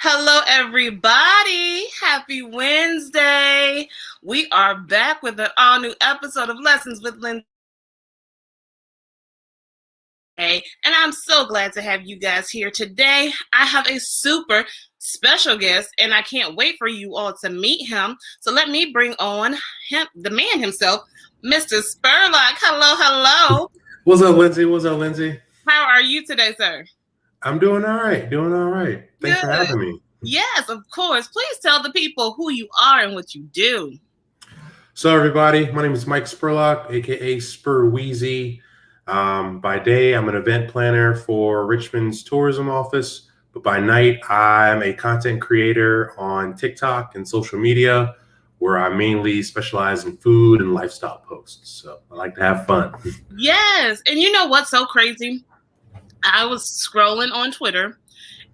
Hello, everybody. Happy Wednesday. We are back with an all new episode of Lessons with Lindsey. And I'm so glad to have you guys here today. I have a super special guest, and I can't wait for you all to meet him. So let me bring on him, the man himself, Mr. Spurlock. Hello. What's up, Lindsey? How are you today, sir? I'm doing all right. Thanks for having me. Yes, of course. Please tell the people who you are and what you do. So, everybody, my name is Mike Spurlock, aka Spurweezy. By day, I'm an event planner for Richmond's tourism office, but by night, I'm a content creator on TikTok and social media, where I mainly specialize in food and lifestyle posts. So I like to have fun. Yes, and you know what's so crazy? I was scrolling on Twitter,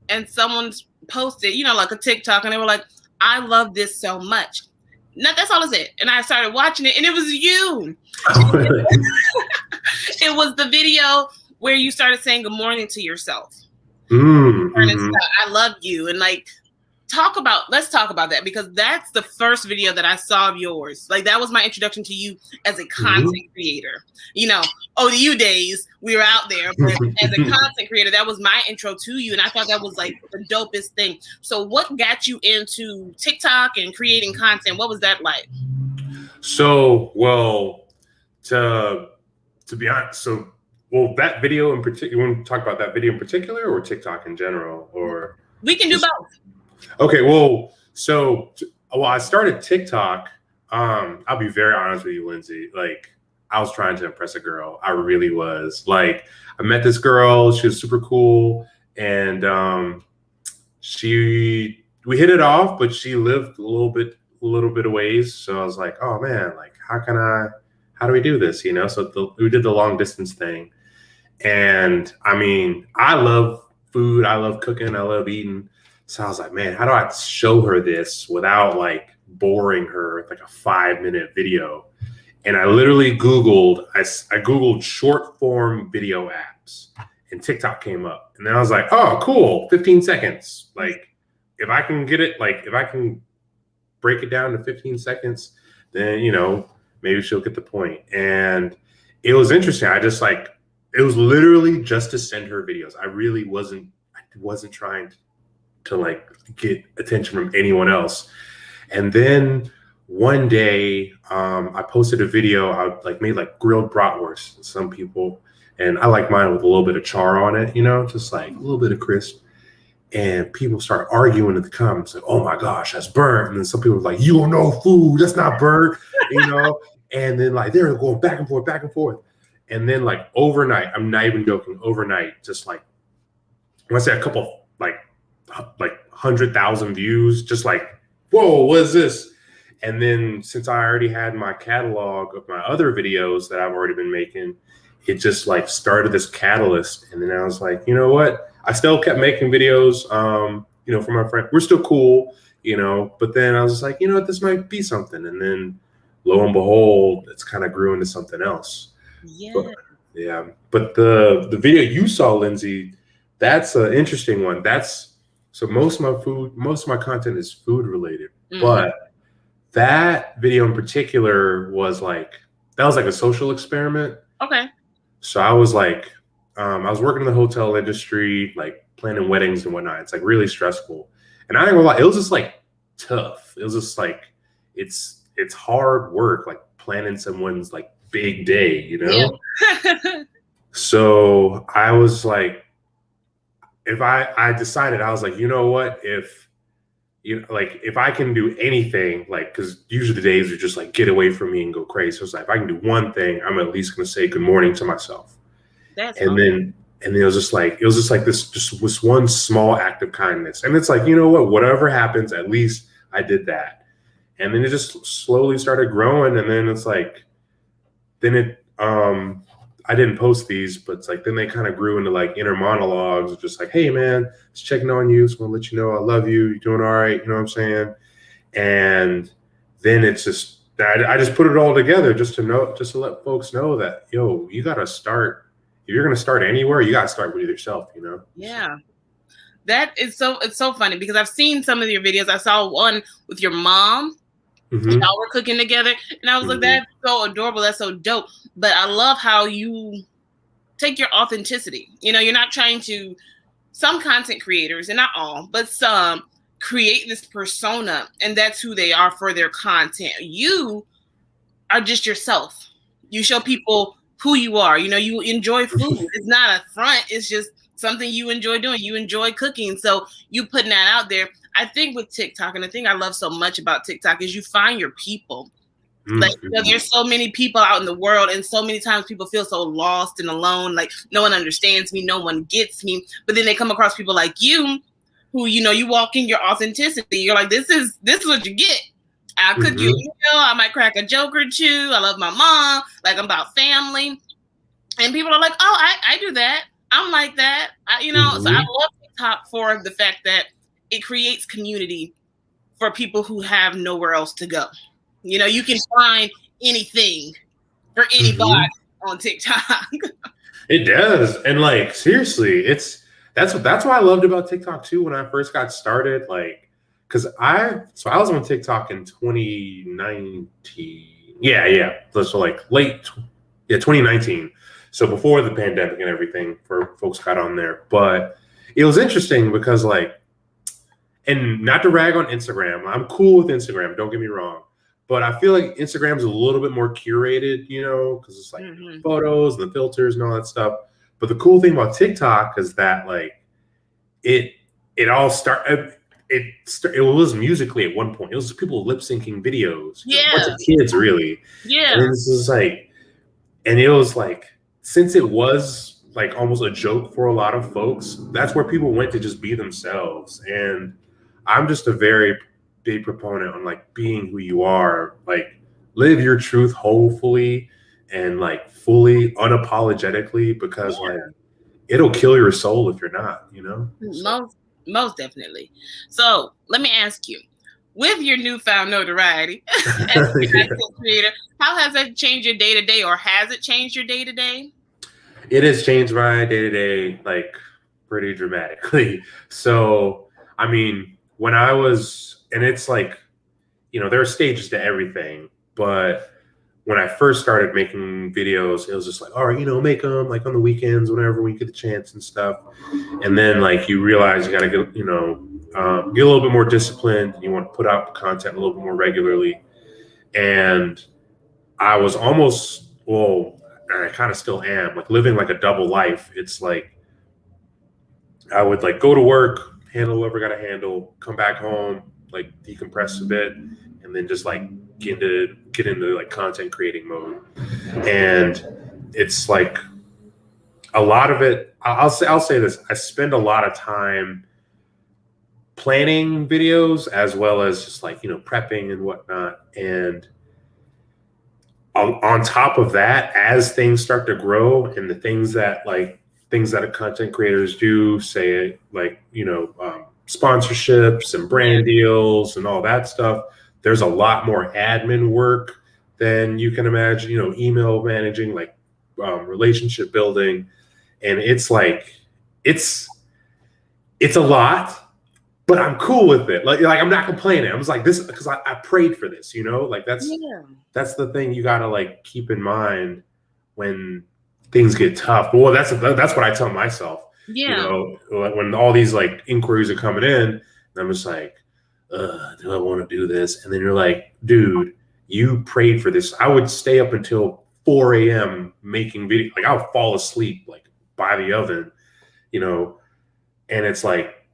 and someone posted, like a TikTok, and they were like, I love this so much. No, that's all it said. And I started watching it, and it was you. It was the video where you started saying good morning to yourself. I love you. And let's talk about that, because that's the first video that I saw of yours. Like, that was my introduction to you as a content creator. ODU days, we were out there, but as a content creator, that was my intro to you. And I thought that was like the dopest thing. So what got you into TikTok and creating content? What was that like? So, to be honest, that video in particular, you want to talk about that video in particular or TikTok in general? Or we can do both. Okay, I started TikTok. I'll be very honest with you, Lindsey. Like, I was trying to impress a girl. I really was. Like, I met this girl. She was super cool, and we hit it off, but she lived a little bit of ways. So I was like, oh man, like, how do we do this? So we did the long distance thing, and I mean, I love food. I love cooking. I love eating. So I was like, man, how do I show her this without like boring her with like a 5-minute video? And I literally Googled, I Googled short form video apps, and TikTok came up. And then I was like, oh, cool, 15 seconds. Like, if I can get it, like, if I can break it down to 15 seconds, then, maybe she'll get the point. And it was interesting. It was literally just to send her videos. I wasn't trying to like get attention from anyone else. And then one day, I posted a video. I made like grilled bratwurst with some people, and I like mine with a little bit of char on it, just like a little bit of crisp. And people start arguing in the comments, like, "Oh my gosh, that's burnt." And then some people were like, "You don't know food, that's not burnt," And then like they're going back and forth. And then like overnight, I'm not even joking, overnight, just like, when I say a couple like 100,000 views, just like, whoa, what is this? And then since I already had my catalog of my other videos that I've already been making, it just like started this catalyst. And then I was like, you know what? I still kept making videos, for my friend. We're still cool, but then I was just like, you know what, this might be something. And then lo and behold, it's kind of grew into something else. Yeah. But the video you saw, Lindsey, that's an interesting one. So most of my content is food related, but that video in particular was like a social experiment. Okay. So I was like, I was working in the hotel industry, like planning weddings and whatnot. It's like really stressful. And I ain't gonna lie, it was just like tough. It was just like, it's hard work, like planning someone's like big day, Yeah. So I was like, I decided, I was like, you know what, if I can do anything, like, because usually the days are just like, get away from me and go crazy. So it's like, if I can do one thing, I'm at least going to say good morning to myself. Then it was just like this one small act of kindness. And it's like, you know what, whatever happens, at least I did that. And then it just slowly started growing. And then it's like, I didn't post these, but it's like, then they kind of grew into like inner monologues, just like, hey man, just checking on you. Just want to let you know I love you. You're doing all right. You know what I'm saying? And then it's just, I just put it all together just to let folks know that, you got to start. If you're going to start anywhere, you got to start with yourself, Yeah. It's so funny because I've seen some of your videos. I saw one with your mom. Mm-hmm. Y'all were cooking together, and I was like, that's so adorable. That's so dope. But I love how you take your authenticity. You know, you're not trying to, some content creators, and not all, but some create this persona, and that's who they are for their content. You are just yourself. You show people who you are. You know, you enjoy food. It's not a front. It's just something you enjoy doing. You enjoy cooking. So you putting that out there. I think with TikTok, and the thing I love so much about TikTok is you find your people. Like, you know, there's so many people out in the world, and so many times people feel so lost and alone. Like, no one understands me, no one gets me. But then they come across people like you, who, you know, you walk in your authenticity. You're like, this is what you get. I'll cook you a meal. I might crack a joke or two. I love my mom. Like, I'm about family. And people are like, oh, I do that. I'm like that. So I love TikTok for the fact that it creates community for people who have nowhere else to go. You know, you can find anything for anybody on TikTok. It does. And like, seriously, that's why I loved about TikTok too when I first got started. Like, because I was on TikTok in 2019. Yeah. So like late 2019. So before the pandemic and everything, for folks got on there. But it was interesting because like, and not to rag on Instagram, I'm cool with Instagram, don't get me wrong. But I feel like Instagram's a little bit more curated, you know, because it's like photos and the filters and all that stuff. But the cool thing about TikTok is that like it all started. It was Musically at one point. It was people lip syncing videos. Yeah, a bunch of kids really. Yeah, and this is like, and it was like, since it was like almost a joke for a lot of folks, that's where people went to just be themselves. And I'm just a very big proponent on like being who you are, like live your truth wholly and like fully unapologetically, because like it'll kill your soul if you're not, you know. Most definitely. So let me ask you, with your newfound notoriety as a content creator, how has that changed your day to day, or has it changed your day to day? It has changed my day to day like pretty dramatically. So I mean, when I was, and it's like, you know, there are stages to everything. But when I first started making videos, it was just like, all right, you know, make them like on the weekends, whenever we get the chance and stuff. And then like you realize you got to get, you know, get a little bit more disciplined. And you want to put out content a little bit more regularly. And I was almost, well, I kind of still am, like living like a double life. It's like I would like go to work, handle whatever I got to handle, come back home, like decompress a bit, and then just like get into like content creating mode. And it's like a lot of it, I'll say this, I spend a lot of time planning videos as well as just like, you know, prepping and whatnot. And on top of that, as things start to grow and the things that content creators do, say like, you know, sponsorships and brand deals and all that stuff, there's a lot more admin work than you can imagine, you know, email managing, like relationship building. And it's like, it's a lot, but I'm cool with it. Like I'm not complaining. I was like, this, because I prayed for this, you know, like that's the thing you got to like keep in mind when things get tough. Well, that's what I tell myself. You know, when all these like inquiries are coming in, and I'm just like, do I want to do this? And then you're like, dude, you prayed for this. I would stay up until 4 a.m. making video. Like I would fall asleep like by the oven, you know, and it's like,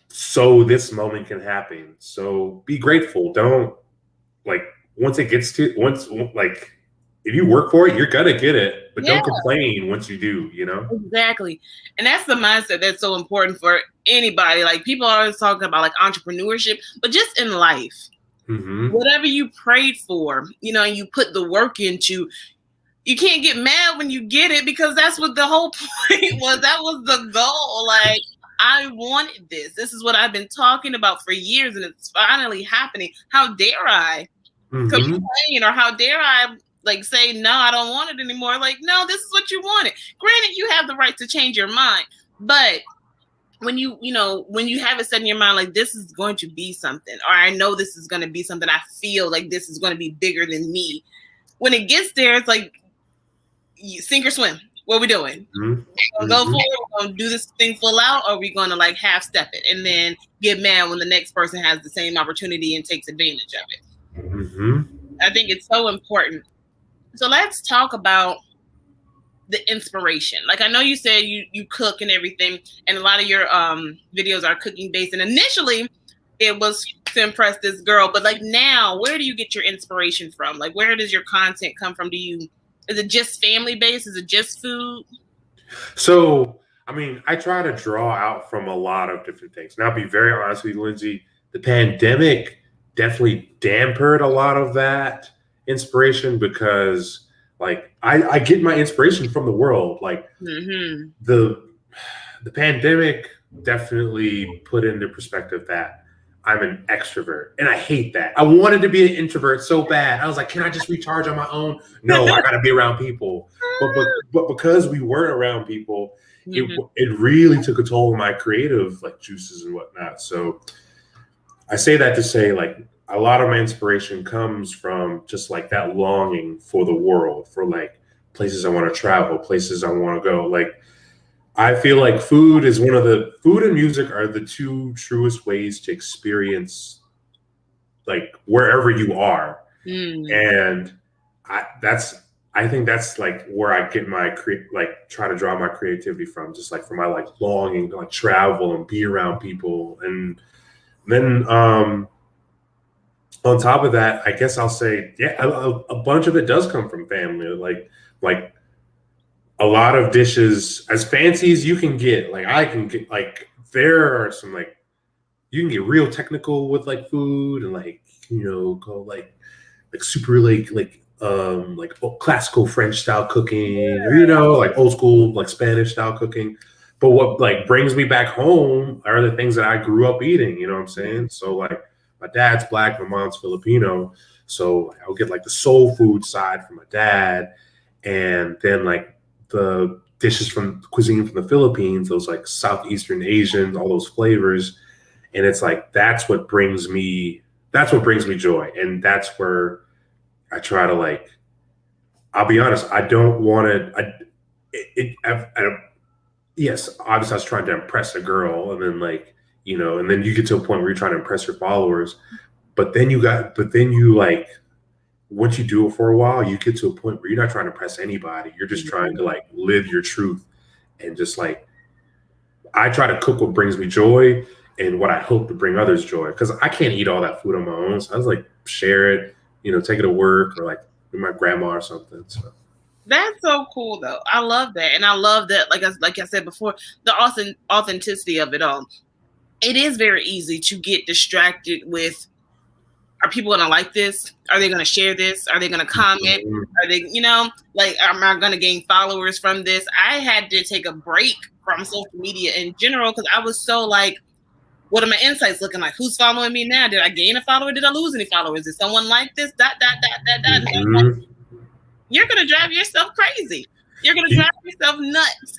so this moment can happen. So be grateful. Don't like, once if you work for it, you're gonna get it, but don't complain once you do, you know? Exactly. And that's the mindset that's so important for anybody. Like people are always talking about like entrepreneurship, but just in life, whatever you prayed for, you know, and you put the work into, you can't get mad when you get it, because that's what the whole point was. That was the goal. Like, I wanted this. This is what I've been talking about for years, and it's finally happening. How dare I complain, or how dare I like say, no, I don't want it anymore. Like, no, this is what you wanted. Granted, you have the right to change your mind, but when you have it set in your mind, like this is going to be something, or I know this is going to be something, I feel like this is going to be bigger than me. When it gets there, it's like you sink or swim. What are we doing? Mm-hmm. We're gonna go for it. We're gonna do this thing full out, or are we gonna like half step it and then get mad when the next person has the same opportunity and takes advantage of it? Mm-hmm. I think it's so important. So let's talk about the inspiration. Like I know you said you cook and everything, and a lot of your videos are cooking based. And initially, it was to impress this girl, but like now, where do you get your inspiration from? Like where does your content come from? Is it just family based? Is it just food? So, I mean, I try to draw out from a lot of different things. Now, I'll be very honest with you, Lindsey, the pandemic definitely dampened a lot of that inspiration because, like, I get my inspiration from the world. Like, the pandemic definitely put into perspective that I'm an extrovert, and I hate that. I wanted to be an introvert so bad. I was like, can I just recharge on my own? No, I got to be around people. But because we weren't around people, it really took a toll on my creative like juices and whatnot. So I say that to say like a lot of my inspiration comes from just like that longing for the world, for like places I want to travel, places I want to go. Like I feel like food and music are the two truest ways to experience like wherever you are. And I think that's like where I get my try to draw my creativity from, just like from my like longing to like travel and be around people. And then on top of that, I guess I'll say, yeah, a bunch of it does come from family. Like a lot of dishes, as fancy as you can get, like I can get, like there are some like you can get real technical with like food and like go like super like classical French style cooking, or like old school like Spanish style cooking. But what like brings me back home are the things that I grew up eating. You know what I'm saying? So like my dad's Black, my mom's Filipino, so I'll get like the soul food side from my dad, and then like the dishes from cuisine from the Philippines, those like Southeastern Asian, all those flavors. And it's like, that's what brings me joy. And that's where I try to like, I'll be honest, I don't want to, yes, obviously I was trying to impress a girl and then like, and then you get to a point where you're trying to impress your followers, but then you like, once you do it for a while, you get to a point where you're not trying to impress anybody. You're just trying to like live your truth and just like, I try to cook what brings me joy and what I hope to bring others joy. Cause I can't eat all that food on my own. So I was like, share it, take it to work or like with my grandma or something. So that's so cool though. I love that. And I love that, like I said before, the authenticity of it all. It is very easy to get distracted with, are people going to like this? Are they going to share this? Are they going to comment? Are they, like, am I going to gain followers from this? I had to take a break from social media in general because I was so like, what are my insights looking like? Who's following me now? Did I gain a follower? Did I lose any followers? Did someone like this? You're going to drive yourself crazy. You're going to drive yourself nuts.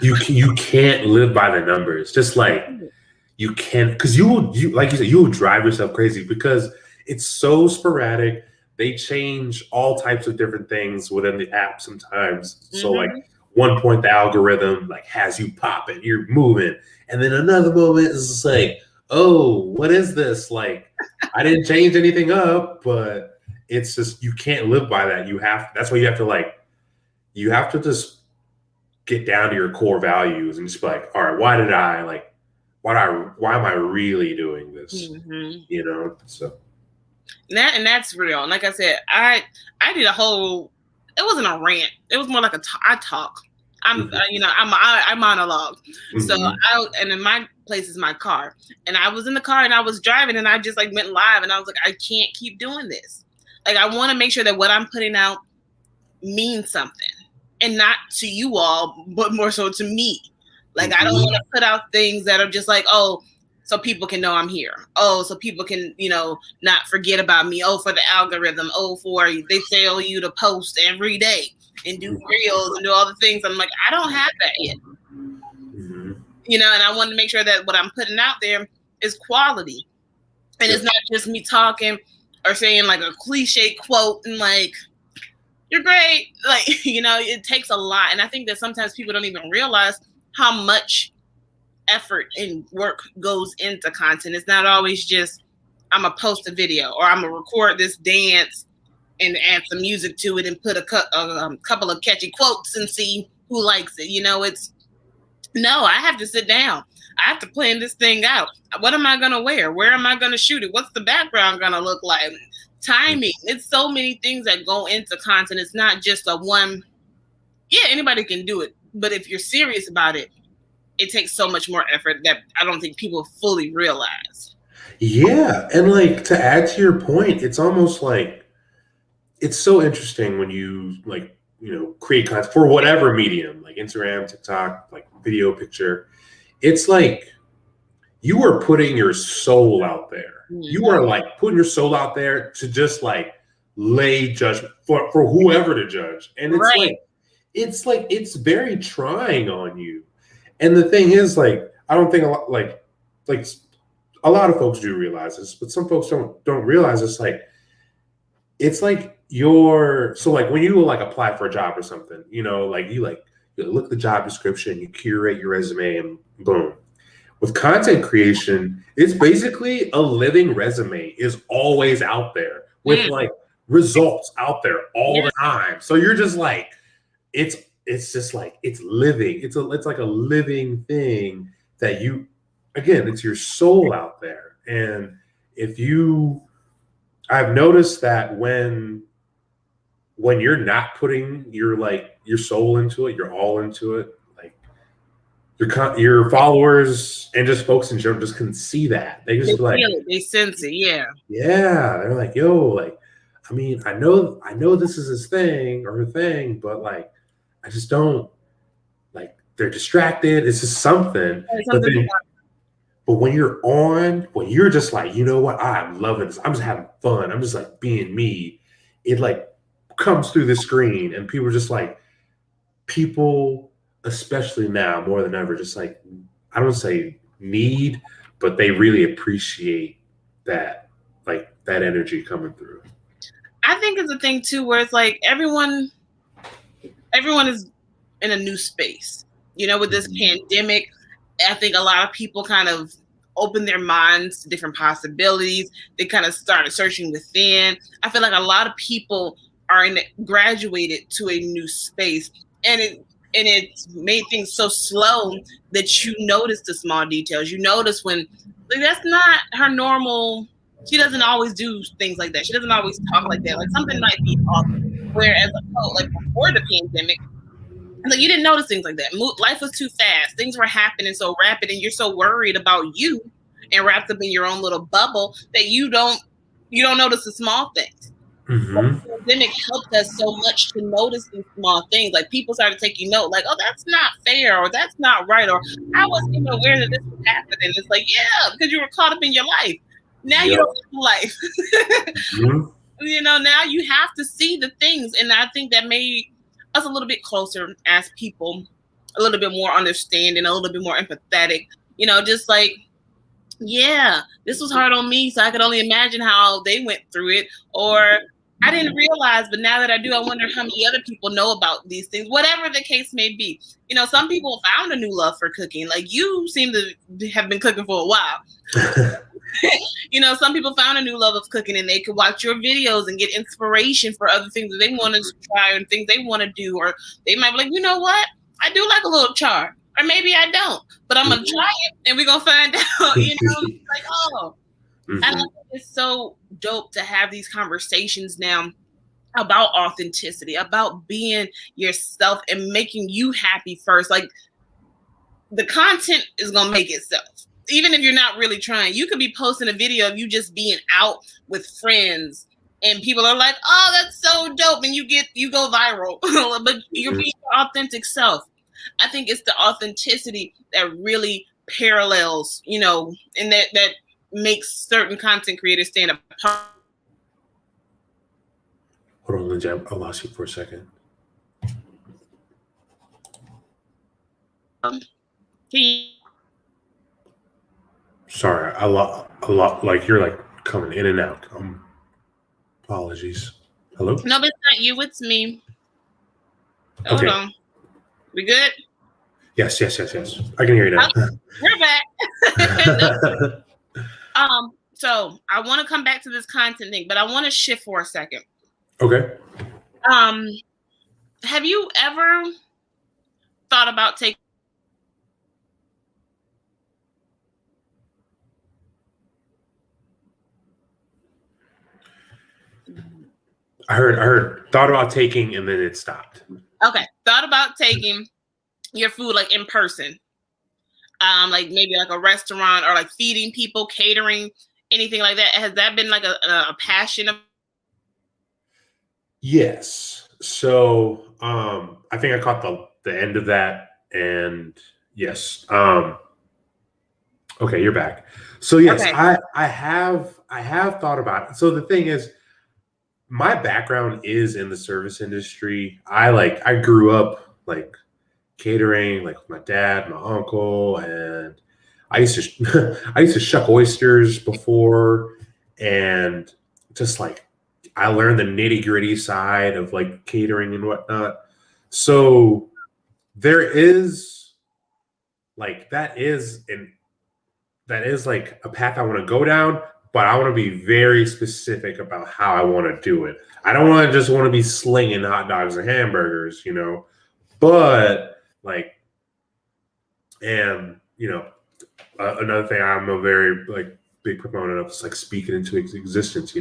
you can't live by the numbers. Just like you can't, because you like you said, you will drive yourself crazy because it's so sporadic. They change all types of different things within the app sometimes. So like one point the algorithm like has you popping, you're moving, and then another moment is just like, oh, what is this? Like I didn't change anything up, but it's just you can't live by that. That's why you have to just get down to your core values and just be like, all right, why am I really doing this? So that's real. And like I said, I did a whole, it wasn't a rant. It was more like I talk. I monologue. So and in my place is my car. And I was in the car and I was driving and I just like went live and I was like, I can't keep doing this. Like, I want to make sure that what I'm putting out means something, and not to you all, but more so to me. Like, I don't want to put out things that are just like, oh, so people can know I'm here. Oh, so people can, not forget about me. Oh, for the algorithm. Oh, they tell you to post every day and do reels and do all the things. I'm like, I don't have that yet. you know, and I want to make sure that what I'm putting out there is quality. And it's not just me talking or saying like a cliche quote and like, you're great. Like, you know, it takes a lot. And I think that sometimes people don't even realize how much effort and work goes into content. It's not always just, I'm going to post a video or I'm going to record this dance and add some music to it and put a couple of catchy quotes and see who likes it. You know, no, I have to sit down. I have to plan this thing out. What am I going to wear? Where am I going to shoot it? What's the background going to look like? Timing. It's so many things that go into content. It's not just a one. Yeah, anybody can do it. But if you're serious about it, it takes so much more effort that I don't think people fully realize. Yeah. And like, to add to your point, it's almost like, it's so interesting when you like, you know, create content for whatever medium, like Instagram, TikTok, like video, picture. It's like you are putting your soul out there. Mm-hmm. You are like putting your soul out there to just like lay judgment for whoever to judge. And it's it's very trying on you. And the thing is, like, I don't think a lot, like a lot of folks do realize this, but some folks don't realize it's like so like when you like apply for a job or something, you know, like you look at the job description, you curate your resume, and boom. With content creation, it's basically a living resume is always out there with like results out there all the time. So you're just like, it's just like, it's living. It's like a living thing that you, again, it's your soul out there. And I've noticed that when you're not putting your soul into it, you're all into it, like your followers and just folks in general just can see that. They just feel it, they sense it. Yeah. Yeah. They're like, yo, like, I mean, I know this is his thing or her thing, but like, I just don't, like, they're distracted. It's just something. But when you're just like, you know what? I'm loving this. I'm just having fun. I'm just like being me. It like comes through the screen and people, especially now more than ever, just like, I don't say need, but they really appreciate that, like that energy coming through. I think it's a thing too, where it's like everyone is in a new space, you know, with this pandemic. I think a lot of people kind of open their minds to different possibilities. They kind of started searching within. I feel like a lot of people are graduated to a new space, and it's made things so slow that you notice the small details. You notice when like, that's not her normal. She doesn't always do things like that. She doesn't always talk like that. Like something might be off. Whereas like before the pandemic, like you didn't notice things like that. Life was too fast. Things were happening so rapid, and you're so worried about you and wrapped up in your own little bubble that you don't notice the small things. Mm-hmm. The pandemic helped us so much to notice these small things. Like people started taking note, like, oh, that's not fair, or that's not right, or I wasn't even aware that this was happening. It's like, yeah, because you were caught up in your life. Now you don't have life. You know, now you have to see the things. And I think that made us a little bit closer as people, a little bit more understanding, a little bit more empathetic, you know, just like, yeah, this was hard on me, so I could only imagine how they went through it. Or I didn't realize, but now that I do, I wonder how many other people know about these things, whatever the case may be. You know, some people found a new love for cooking. Like you seem to have been cooking for a while. You know, some people found a new love of cooking and they could watch your videos and get inspiration for other things that they want to try and things they want to do. Or they might be like, you know what? I do like a little char. Or maybe I don't, but I'm going to try it and we're going to find out, you know, like, oh, I think it's so dope to have these conversations now about authenticity, about being yourself and making you happy first. Like the content is going to make itself. Even if you're not really trying, you could be posting a video of you just being out with friends and people are like, oh, that's so dope. And you go viral, but you're being your authentic self. I think it's the authenticity that really parallels, you know, and that makes certain content creators stand apart. Hold on, Lindsey, I lost you for a second. Can you Sorry, a lot. Like you're like coming in and out. Apologies. Hello? No, but it's not you. It's me. Hold Okay. on. We good? Yes. I can hear you now. We're back. So I want to come back to this content thing, but I want to shift for a second. Okay. Have you ever thought about taking? I heard. Thought about taking, and then it stopped. Okay, thought about taking your food like in person, like maybe like a restaurant or like feeding people, catering, anything like that. Has that been like a passion of? Yes. So I think I caught the end of that, and yes. Okay, you're back. So yes, Okay. I have thought about it. So the thing is, my background is in the service industry. I grew up like catering, like with my dad, my uncle, and I used to I used to shuck oysters before, and just like I learned the nitty gritty side of like catering and whatnot. So there is like that is like a path I want to go down, but I want to be very specific about how I want to do it. I don't want to be slinging hot dogs and hamburgers, but like, and another thing I'm a very like big proponent of is like speaking into existence.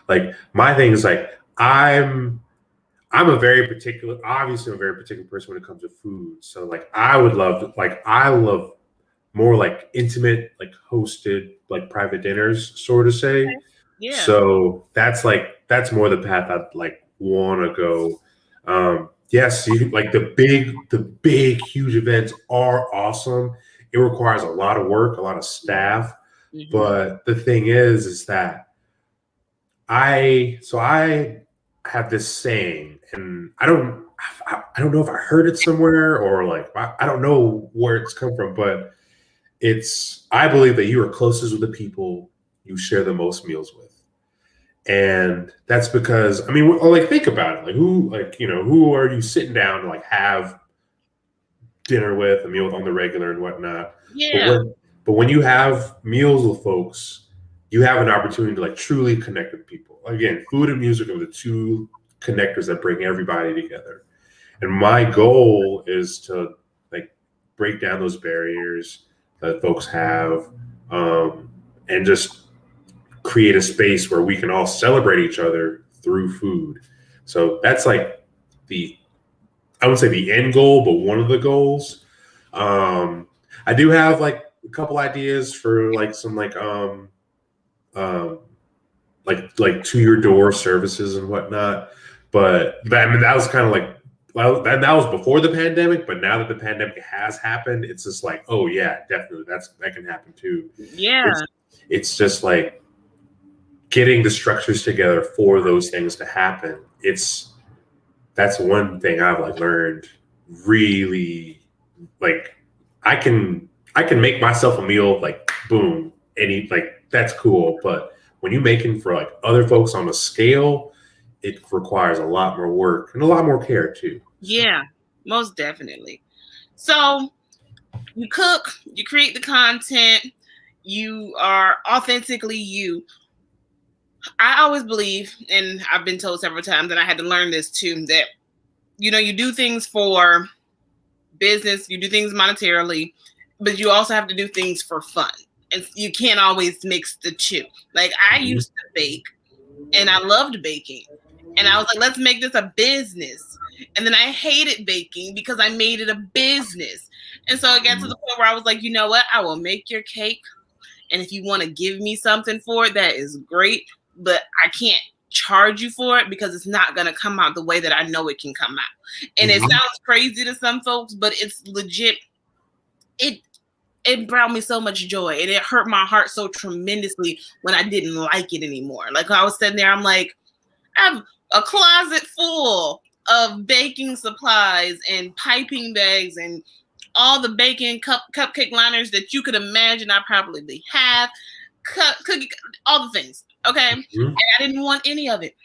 Like my thing is like I'm a very particular, obviously, I'm a very particular person when it comes to food. So like I love more like intimate, like hosted, like private dinners, sort of say. Okay. Yeah. So that's more the path I'd like want to go. Yes, like the big, huge events are awesome. It requires a lot of work, a lot of staff. Mm-hmm. But the thing is that I have this saying, and I don't know if I heard it somewhere or like I don't know where it's come from, but I believe that you are closest with the people you share the most meals with. And that's because, I mean, like think about it. Like who are you sitting down to like have dinner with, a meal with on the regular and whatnot. Yeah. But when you have meals with folks, you have an opportunity to like truly connect with people. Again, food and music are the two connectors that bring everybody together. And my goal is to like break down those barriers that folks have, and just create a space where we can all celebrate each other through food. So that's like I wouldn't say the end goal, but one of the goals. I do have like a couple ideas for like some like to your door services and whatnot. But that was kind of like, well, that was before the pandemic, but now that the pandemic has happened, it's just like, oh yeah, definitely that can happen too. Yeah. It's just like getting the structures together for those things to happen. That's one thing I've like learned really, like I can make myself a meal, like boom, that's cool. But when you're making for like other folks on a scale, it requires a lot more work and a lot more care too. Yeah, most definitely. So you cook, you create the content, you are authentically you. I always believe, and I've been told several times, and I had to learn this too, that you do things for business, you do things monetarily, but you also have to do things for fun. And you can't always mix the two. Like I used to bake and I loved baking. And I was like, let's make this a business. And then I hated baking because I made it a business. And so it got to the point where I was like, you know what? I will make your cake. And if you want to give me something for it, that is great. But I can't charge you for it because it's not going to come out the way that I know it can come out. And it sounds crazy to some folks, but it's legit. It brought me so much joy, and it hurt my heart so tremendously when I didn't like it anymore. Like I was sitting there, I'm like, I have a closet full of baking supplies and piping bags and all the bacon cupcake liners that you could imagine. I probably have cookie, all the things. Okay, and I didn't want any of it,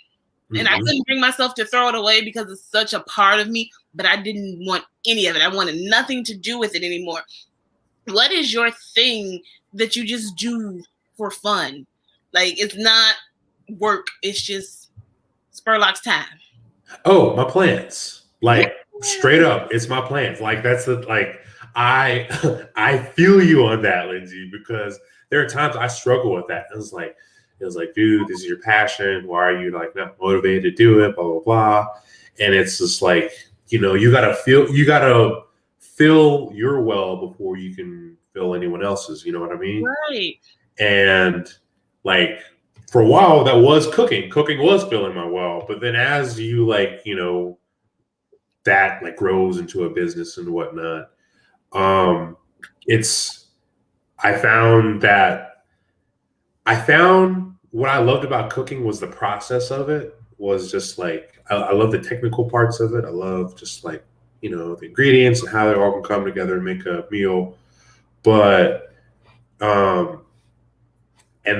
and I couldn't bring myself to throw it away because it's such a part of me. But I didn't want any of it. I wanted nothing to do with it anymore. What is your thing that you just do for fun? Like, it's not work. It's just Spurlock's time. Oh, my plants. Like, straight up, it's my plants. Like, that's the, like, I feel you on that, Lindsey, because there are times I struggle with that. It was like, dude, this is your passion. Why are you like not motivated to do it? Blah, blah, blah. And it's just like, you know, you gotta fill your well before you can fill anyone else's. You know what I mean? Right. And like, for a while, that was cooking. Cooking was filling my well. But then as you like, you know, that like grows into a business and whatnot, I found what I loved about cooking was the process of it. Was just like, I love the technical parts of it. I love just like, you know, the ingredients and how they all can come together and make a meal. But and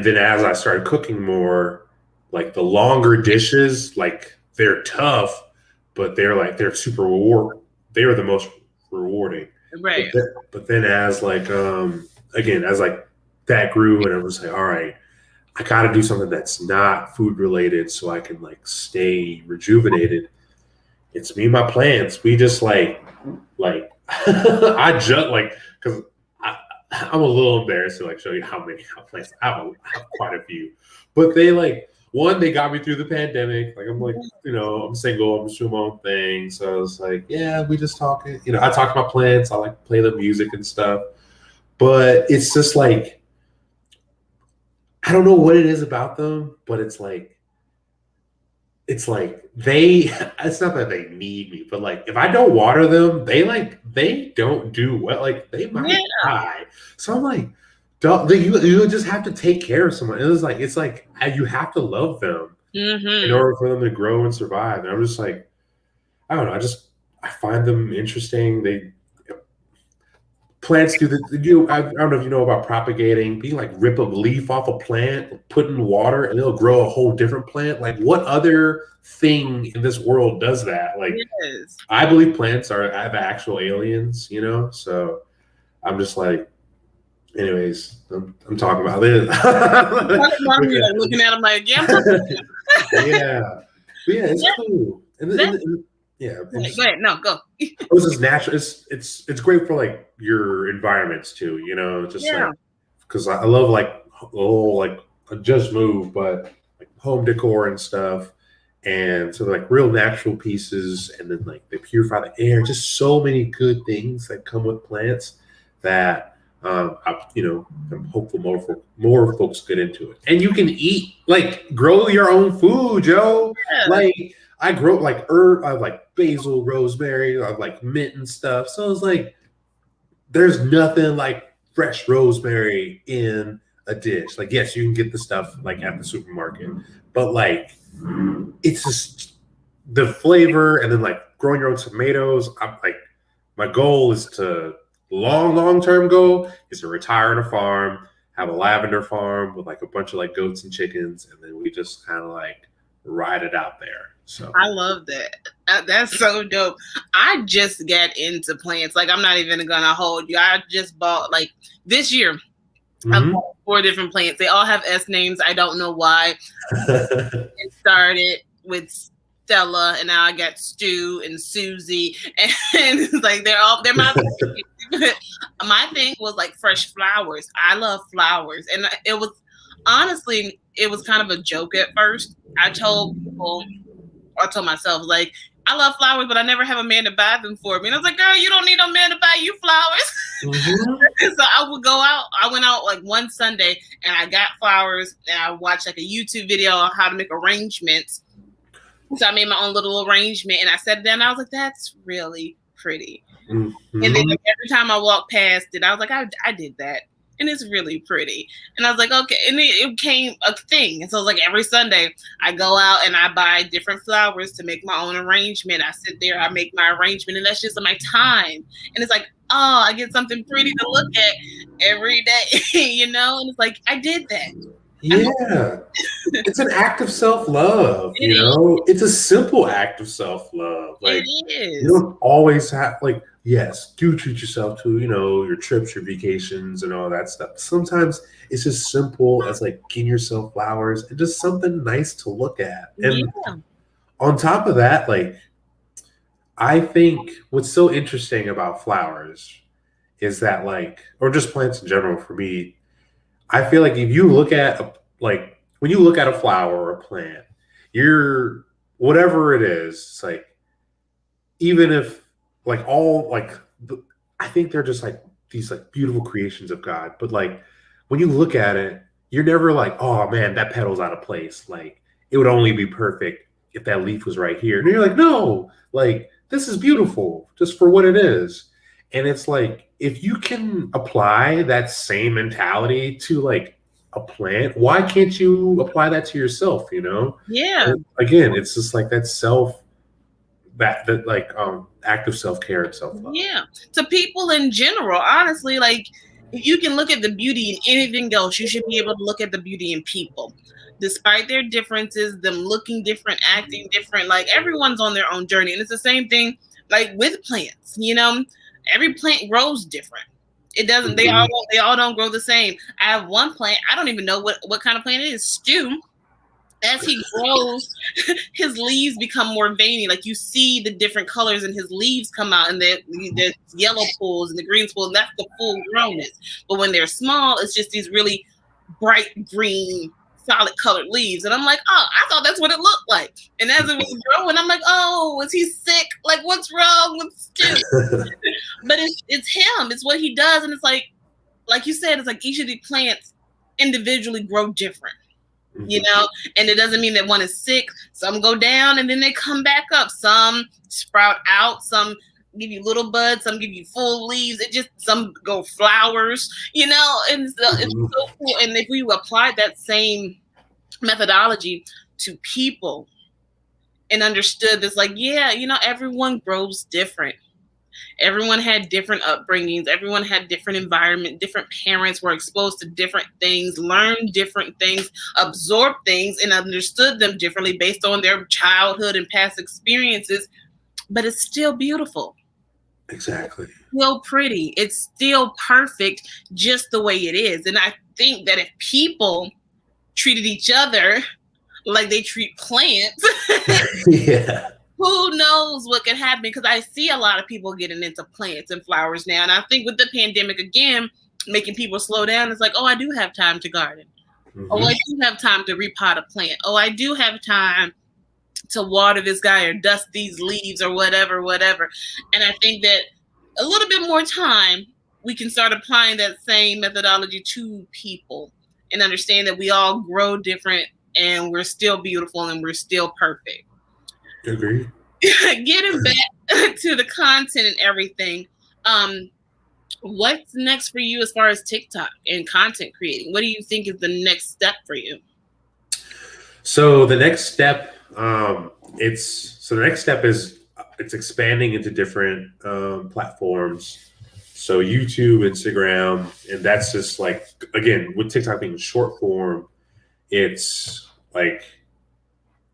then as I started cooking more, like the longer dishes, like they're tough, but they're super rewarding. They are the most rewarding. Right. But then as like again, as like that grew, and I was like, all right, I gotta do something that's not food related so I can like stay rejuvenated. It's me and my plants. We just like I just like, because I'm a little embarrassed to like show you how many plants I have quite a few. But they like, one, they got me through the pandemic. Like I'm like, you know, I'm single, I'm just doing my own thing. So I was like, yeah, we just talking. You know, I talk to my plants, I like play the music and stuff. But it's just like, I don't know what it is about them, but it's like it's not that they need me, but like if I don't water them, they don't do well. Like they might die. So I'm like, you just have to take care of someone. It's like you have to love them in order for them to grow and survive. And I'm just like, I don't know. I find them interesting. Plants do I don't know if you know about propagating. You like rip a leaf off a plant, put in water, and it'll grow a whole different plant. Like what other thing in this world does that? Like I believe plants have actual aliens, you know? So I'm just like, anyways, I'm talking about this. Looking at them like, yeah. Yeah. But yeah, it's cool. Yeah. Go ahead. No, go. It was just natural. It's great for like your environments too, you know, just like, because I love like I just moved, but like home decor and stuff. And so like real natural pieces, and then like they purify the air, just so many good things that come with plants that I'm hopeful more folks get into it. And you can eat, like grow your own food, Joe. Yeah. Like I grow like herb, I have like basil, rosemary, I have like mint and stuff. So it's like there's nothing like fresh rosemary in a dish. Like, yes, you can get the stuff like at the supermarket, but like it's just the flavor. And then like growing your own tomatoes. I'm like, my goal is to long-term goal is to retire on a farm, have a lavender farm with like a bunch of like goats and chickens, and then we just kind of like ride it out there. So I love that. That's so dope. I just got into plants. Like I'm not even gonna hold you. I just bought like this year. I bought 4 different plants. They all have S names. I don't know why. It started with Stella, and now I got Stu and Susie, and it's like they're my. My thing was like fresh flowers. I love flowers, and it was honestly kind of a joke at first. I told myself like, I love flowers, but I never have a man to buy them for me. And I was like, girl, you don't need no man to buy you flowers. So I would go out. I went out like one Sunday and I got flowers, and I watched like a YouTube video on how to make arrangements. So I made my own little arrangement, and I sat down and I was like, that's really pretty. And then every time I walked past it, I was like, I did that. And it's really pretty. And I was like, okay. And it became a thing. And so like every Sunday I go out and I buy different flowers to make my own arrangement. I sit there, I make my arrangement, and that's just my time. And it's like, oh, I get something pretty to look at every day, you know? And it's like, I did that. Yeah. It's an act of self-love, It you is. know? It's a simple act of self-love. Like, It is. you don't always have, like, yes, do treat yourself to, you know, your trips, your vacations, and all that stuff. Sometimes it's just simple as, like, getting yourself flowers and just something nice to look at. And on top of that, like, I think what's so interesting about flowers is that, like, or just plants in general for me, I feel like if you look at like when you look at a flower or a plant, you're whatever it is, it's like even if like all like I think they're just like these like beautiful creations of God. But like when you look at it, you're never like, oh man, that petal's out of place. Like it would only be perfect if that leaf was right here. And you're like, no, like this is beautiful just for what it is. And it's like, if you can apply that same mentality to like a plant, why can't you apply that to yourself, you know? Yeah. And again, it's just like that that like act of self-care and self-love. Yeah. To people in general, honestly, like if you can look at the beauty in anything else, you should be able to look at the beauty in people. Despite their differences, them looking different, acting different, like everyone's on their own journey. And it's the same thing like with plants, you know? Every plant grows different. It doesn't. They all don't grow the same. I have one plant. I don't even know what kind of plant it is. Stu. As he grows, his leaves become more veiny. Like you see the different colors in his leaves come out, and the yellow pools and the green pools. That's the full grownness. But when they're small, it's just these really bright green, solid colored leaves. And I'm like, oh, I thought that's what it looked like. And as it was growing, I'm like, oh, is he sick? Like, what's wrong with Stu? But it's him. It's what he does. And it's like you said, it's like each of the plants individually grow different, you know? And it doesn't mean that one is sick. Some go down and then they come back up. Some sprout out. Some give you little buds. Some give you full leaves. Some go flowers, you know? And it's so cool. And if we applied that same methodology to people and understood this, like, yeah, you know, everyone grows different. Everyone had different upbringings. Everyone had different environment. Different parents were exposed to different things, learned different things, absorbed things, and understood them differently based on their childhood and past experiences. But it's still beautiful. Exactly. It's still pretty. It's still perfect just the way it is. And I think that if people treated each other like they treat plants, yeah. Who knows what could happen? Because I see a lot of people getting into plants and flowers now. And I think with the pandemic, again, making people slow down, it's like, oh, I do have time to garden. Oh, I do have time to repot a plant. Oh, I do have time to water this guy or dust these leaves or whatever. And I think that a little bit more time, we can start applying that same methodology to people and understand that we all grow different and we're still beautiful and we're still perfect. Agree. Getting back to the content and everything, what's next for you as far as TikTok and content creating? What do you think is the next step for you? So the next step, is it's expanding into different platforms. So YouTube, Instagram, and that's just like, again, with TikTok being short form, it's like,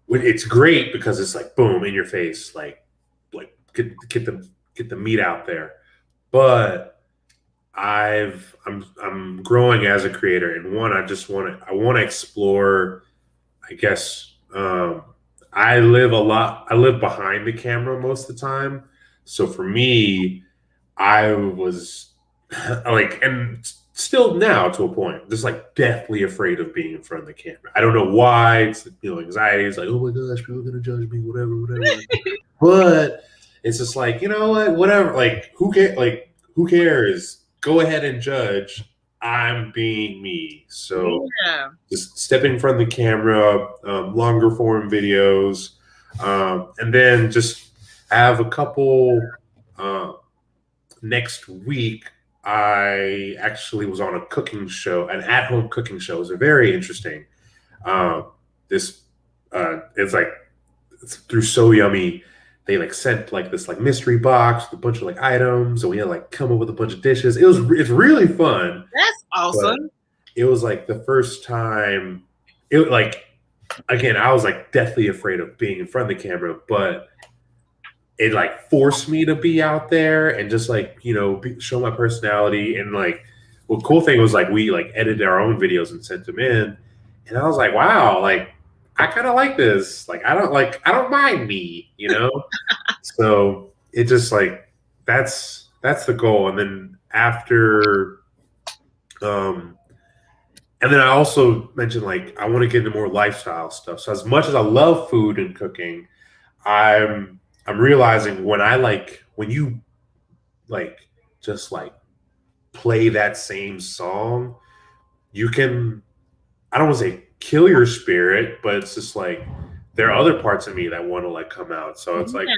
it's great because it's like boom in your face, like get the meat out there. But I'm growing as a creator, and one, I want to explore. I guess I live behind the camera most of the time, so for me, I was like, and still now to a point, just like deathly afraid of being in front of the camera. I don't know why. It's, you know, anxiety. It's like, oh my gosh, people are gonna judge me, whatever. But it's just like, you know what, whatever. Like, who cares? Go ahead and judge. I'm being me. So just stepping in front of the camera, longer form videos, and then just have a couple. Next week, I actually was on a cooking show, an at-home cooking show. It was very interesting. It's through So Yummy. they like sent like this like mystery box with a bunch of like items, and we had like come up with a bunch of dishes. It's really fun. That's awesome. It was like the first time. It like again, I was like deathly afraid of being in front of the camera, but it like forced me to be out there and just like show my personality. And like, well, cool thing was like we like edited our own videos and sent them in, and I was like, wow, like I kind of like this. Like I don't mind me, So it just like that's the goal. And then after, and then I also mentioned like I want to get into more lifestyle stuff. So as much as I love food and cooking, I'm realizing when you like just like play that same song, you can, I don't want to say kill your spirit, but it's just like there are other parts of me that want to like come out. So it's like,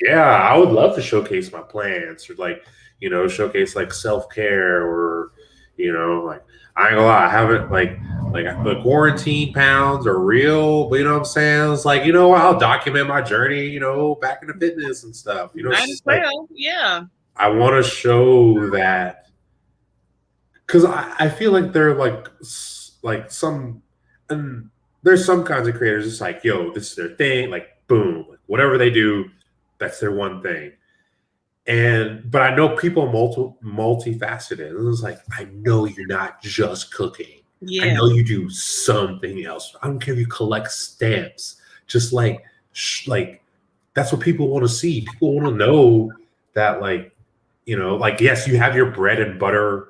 yeah, I would love to showcase my plants or like, showcase like self-care or, like I ain't gonna lie, I haven't like the quarantine pounds are real, but you know what I'm saying? It's like, I'll document my journey, back into fitness and stuff. Like, yeah. I want to show that because I feel like they're like some, and there's some kinds of creators. It's like, yo, this is their thing. Like, boom, like, whatever they do, that's their one thing. But I know people are multifaceted. And it's like, I know you're not just cooking. Yeah. I know you do something else. I don't care if you collect stamps. Just like that's what people want to see. People want to know that, like, like, yes, you have your bread and butter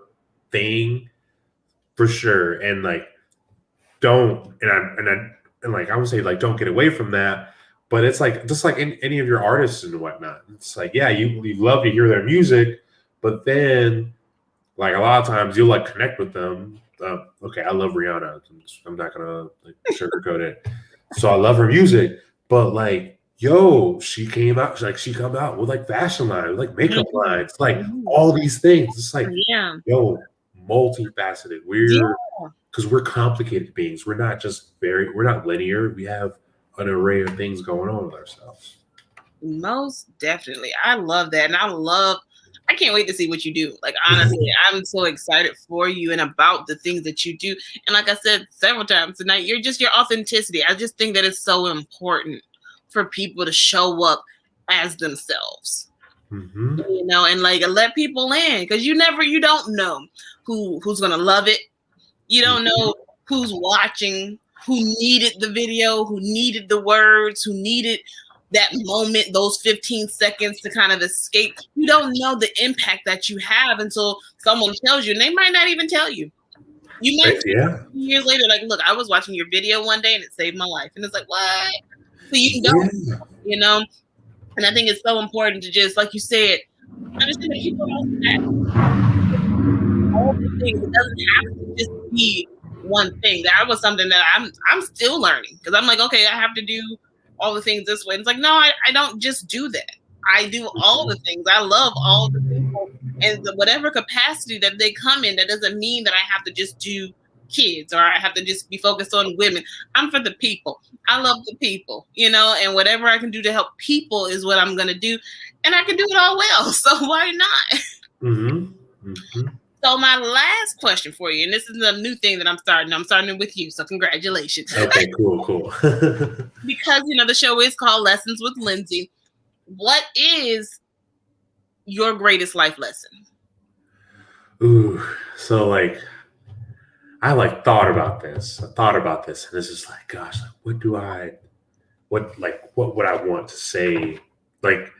thing for sure. And like, don't, and like, I would say like, don't get away from that. But it's like, just like in any of your artists and whatnot, it's like, yeah, you love to hear their music, but then like a lot of times you'll like connect with them. Okay, I love Rihanna. I'm not gonna like sugarcoat it. So I love her music, but like, yo, she come out with like fashion line, like makeup lines, like all these things. It's like, yo, multifaceted. Because we're complicated beings. We're not linear. We have an array of things going on with ourselves. Most definitely. I love that. And I can't wait to see what you do. Like, honestly, I'm so excited for you and about the things that you do. And like I said several times tonight, you're just your authenticity. I just think that it's so important for people to show up as themselves. Mm-hmm. And like let people in, because you don't know who's gonna love it. You don't know who's watching, who needed the video, who needed the words, who needed that moment, those 15 seconds to kind of escape. You don't know the impact that you have until someone tells you, and they might not even tell you. You might years later, like, look, I was watching your video one day and it saved my life. And it's like, what? So you don't, And I think it's so important to just, like you said, understand that people don't all the things. It doesn't have to just be one thing. That was something that I'm still learning, because I'm like, okay, I have to do all the things this way. And it's like, no, I don't just do that. I do all the things. I love all the people, and whatever capacity that they come in. That doesn't mean that I have to just do kids or I have to just be focused on women. I'm for the people. I love the people, and whatever I can do to help people is what I'm going to do. And I can do it all well. So why not? Mm-hmm. Mm-hmm. So my last question for you, and this is a new thing that I'm starting with you. So congratulations. Okay, cool. Because, the show is called Lessons with Lindsey. What is your greatest life lesson? Ooh, so like, I like thought about this. And this is like, gosh, like, what would I want to say? Like,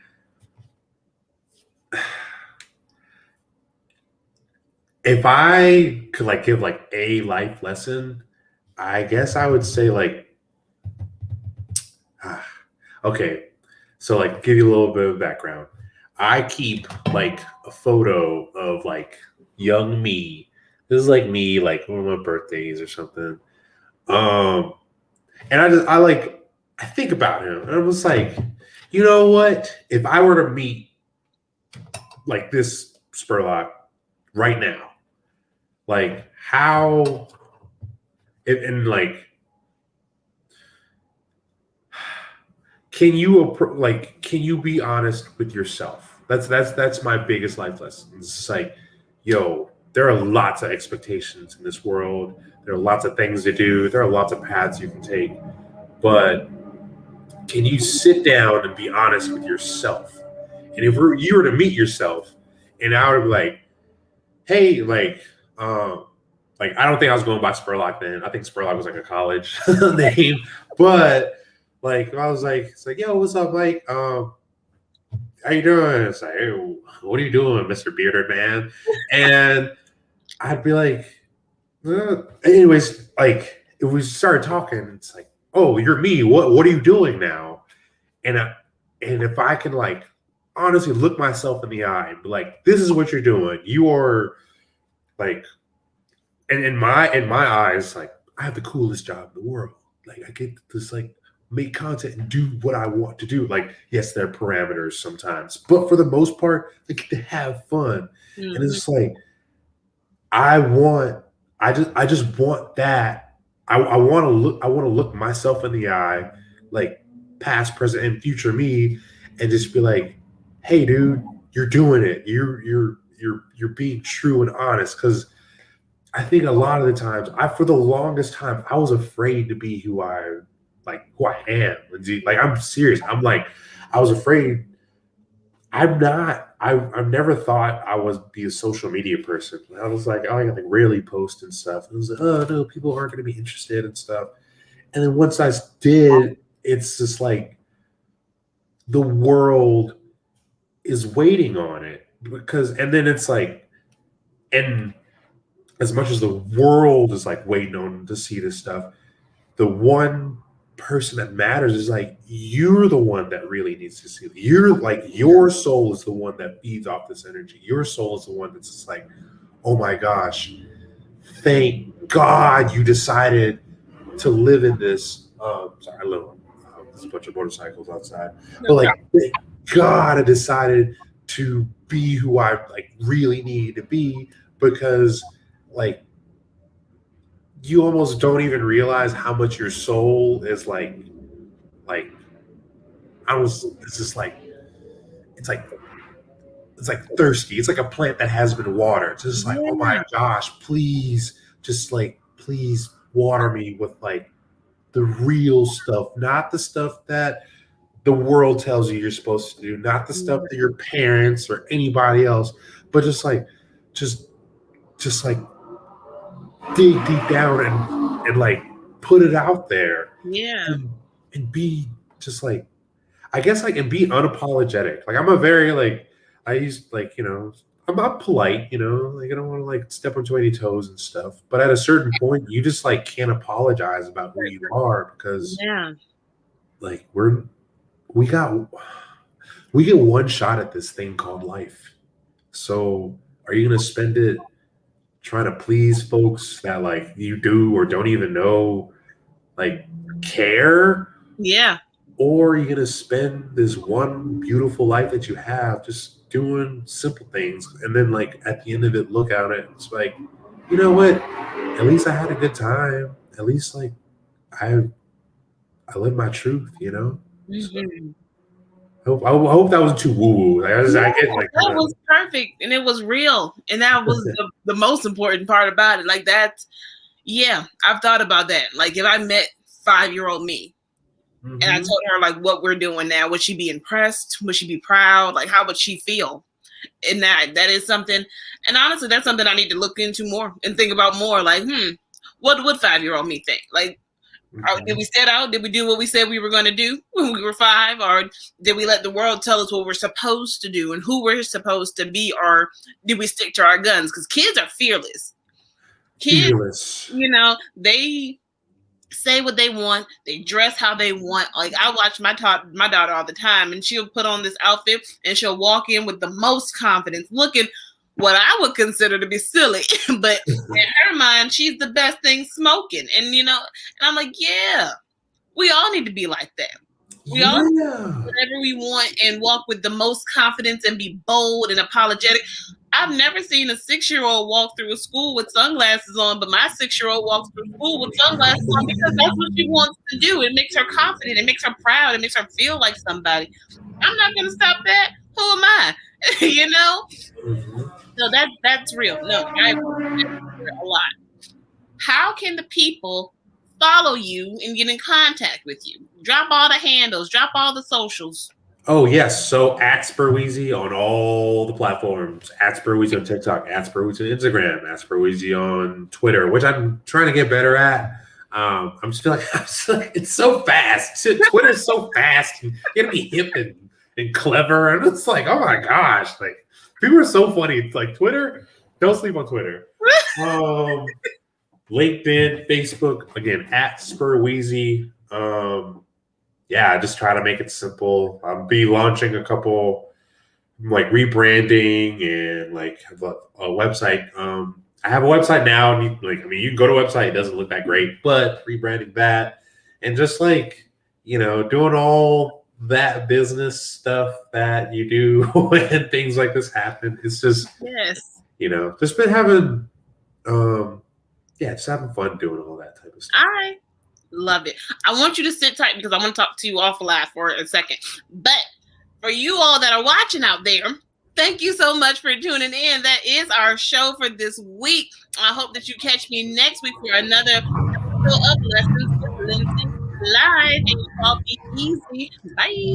if I could like give like a life lesson, I guess I would say like, okay, so like give you a little bit of background. I keep like a photo of like young me. This is like me, like one of my birthdays or something. And I think about him, and I was like, you know what? If I were to meet like this Spurlock right now, like how, and like, can you be honest with yourself? That's my biggest life lesson. It's like, yo, there are lots of expectations in this world. There are lots of things to do. There are lots of paths you can take. But can you sit down and be honest with yourself? And if you were to meet yourself, and I would be like, hey, I don't think I was going by Spurlock then. I think Spurlock was like a college name. But like I was like, it's like, yo, what's up, Mike? How you doing? It's like, hey, what are you doing, Mr. Bearded Man? And I'd be like, anyways, like if we started talking, it's like, oh, you're me. What are you doing now? And if I can like honestly look myself in the eye and be like, this is what you're doing. You are like, and in my eyes, like I have the coolest job in the world. Like I get this like make content and do what I want to do. Like, yes, there are parameters sometimes, but for the most part, I get to have fun. Mm-hmm. And it's just like, I just want that. I want to look myself in the eye, like past, present, and future me, and just be like, hey, dude, you're doing it. You're being true and honest. Because I think a lot of the times, for the longest time, I was afraid to be who I am, Lindsey. Like, I'm serious. I'm like, I was afraid. I'm not. I've never thought I would be a social media person. I was like, oh, I like rarely post and stuff. And I was like, oh no, people aren't going to be interested and stuff. And then once I did, it's just like the world is waiting on it and then it's like, and as much as the world is like waiting on to see this stuff, the one person that matters is like, you're the one that really needs to see it. You're like, your soul is the one that feeds off this energy. Your soul is the one that's just like, oh my gosh, thank God you decided to live in this. Sorry, I live on there's a bunch of motorcycles outside, but like, thank God I decided to be who I like really need to be, because like you almost don't even realize how much your soul is like it's just like it's like thirsty. It's like a plant that has been watered. It's just like, oh my gosh, please water me with like the real stuff, not the stuff that the world tells you you're supposed to do, not the stuff that your parents or anybody else, but just like dig deep down and like put it out there. Yeah. And be just like, I guess like, and be unapologetic. Like I'm a very like, I used like, you know, I'm not polite, you know, like I don't want to like step on too many toes and stuff. But at a certain point, you just like can't apologize about who you are, because like we get one shot at this thing called life. So are you gonna spend it trying to please folks that like you do or don't even know like care? Yeah. Or are you gonna spend this one beautiful life that you have just doing simple things, and then like at the end of it, look at it, it's like, you know what? At least I had a good time. At least like I lived my truth, you know? Mm-hmm. So, I hope that wasn't too woo-woo. Like, I get like that was perfect, and it was real, and that was the most important part about it. Like that's, I've thought about that. Like if I met 5-year-old me, and I told her like what we're doing now, would she be impressed? Would she be proud? Like how would she feel? And that is something, and honestly, that's something I need to look into more and think about more. Like, what would 5-year-old me think? Like, did we set out? Did we do what we said we were going to do when we were 5? Or did we let the world tell us what we're supposed to do and who we're supposed to be? Or did we stick to our guns? Because kids are fearless. Kids, you know, they say what they want. They dress how they want. Like I watch my daughter all the time, and she'll put on this outfit and she'll walk in with the most confidence, looking what I would consider to be silly, but in her mind, she's the best thing smoking. And you know, and I'm like, yeah, we all need to be like that. We all do whatever we want and walk with the most confidence and be bold and apologetic. I've never seen a 6-year-old walk through a school with sunglasses on, but my 6-year-old walks through school with sunglasses on because that's what she wants to do. It makes her confident. It makes her proud. It makes her feel like somebody. I'm not going to stop that. Who am I? You know? So that's real. No, I agree a lot. How can the people follow you and get in contact with you? Drop all the handles. Drop all the socials. Oh, yes. So at Spurweezy on all the platforms. At Spurweezy on TikTok. At Spurweezy on Instagram. At Spurweezy on Twitter, which I'm trying to get better at. I'm just feeling like it's so fast. Twitter's so fast. You gotta be hip and clever. And it's like, oh my gosh. Like, people are so funny. It's like Twitter. Don't sleep on Twitter. LinkedIn, Facebook, again, at Spurweezy. Yeah, just try to make it simple. I'll be launching a couple like rebranding and like a website. I have a website now. And you can go to a website. It doesn't look that great, but rebranding that and just like, doing all that business stuff that you do when things like this happen. It's just, just been having, just having fun doing all that type of stuff. All right. Love it. I want you to sit tight because I want to talk to you off live for a second. But for you all that are watching out there, thank you so much for tuning in. That is our show for this week. I hope that you catch me next week for another episode of Lessons with Lindsey live. And you all be easy. Bye.